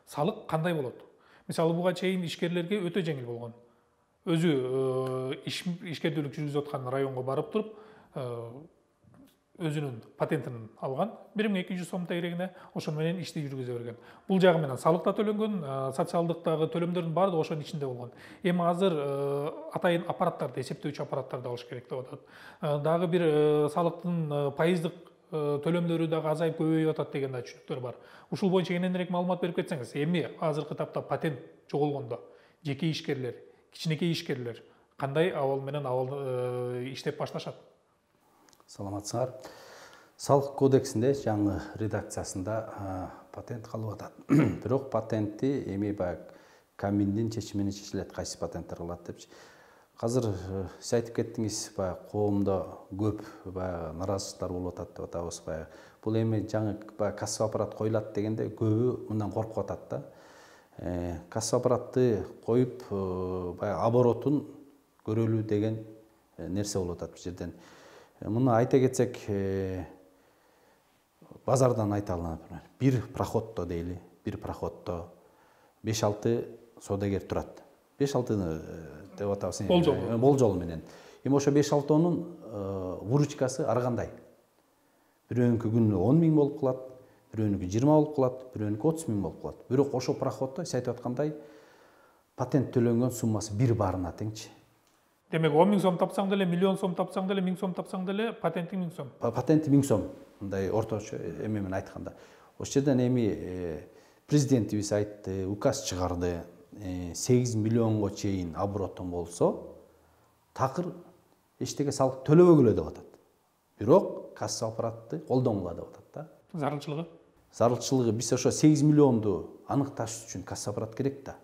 салык кандай болот? Мисалы буга чейин ишкерлерге өтө жеңил болгон. Өзү ишкердүүлүк жүргүзүп аткан районго барып туруп, өзүнүн патентин алган, 1200 сом тегерегине, ошону менен ишти жүргүзө берген. Бул жагы менен салык да төлөнгөн, социалдыктагы төлөмдөрдүн баардыгы ошонун ичинде болгон. Эми азыр атайын аппараттарды, эсептөөчү аппараттарды алыш керек деп атат. Дагы бир салыктын пайыздык төлөмдөрү дагы азайып көбөйүп атат деген да түшүнүктөр бар. Ушул боюнча кененирээк маалымат берип кетсеңиз, эми азыркы тапта патент жоголгондо жеке ишкерлер, кичинекей ишкерлер кандай абал менен иштеп башташат? Саламатсыңар. Салык кодексинде жаңы редакциясында патент калып атат. Бирок патентти эми баягы Каминдин чечими менен чечилет, кайсы патенттер калат депчи. Азыр сиз айтып кеттиңиз, баягы коомдо көп баягы наразычылыктар болуп атат деп атабыз. Баягы бул эми жаңы баягы кассовый аппарат коюлат дегенде көбү мындан коркуп атат да. Кассовый аппаратты коюп, баягы оборотун көрөлү деген нерсе болуп атат бул жерден. Муну айта кетсек, базардан айталы, например, бир проходто дейли, бир проходто 5-6 содагер турат. 5-6 деп атабыз. Болжол менен. Эми ошо 5-6-нун выручкасы ар кандай. Бирөөнүкү күнүнө 10 000 болуп калат, бирөөнүкү 20 болуп калат, бирөөнүкү 30 000 болуп калат. Бирок ошо проходто сиз айтып аткандай патент төлөнгөн суммасы бир барына теңчи. Демек 10 000 сом тапсаң деле, миллион сом тапсаң деле, 1000 сом тапсаң деле, патенти 1000 сом. Патенти 1000 сом. Мындай орточо эме менен айтканда. Ошол жерден эми президентибиз айтты, указ чыгарды, 8 миллионго чейин оборотун болсо, такыр эчтеке салык төлөбөгүлө деп атат. Бирок кассовый аппаратты колдонгула деп атат да. Зарылчылыгы? Зарылчылыгы биз ошо 8 миллионду аныкташ үчүн кассовый аппарат керек да.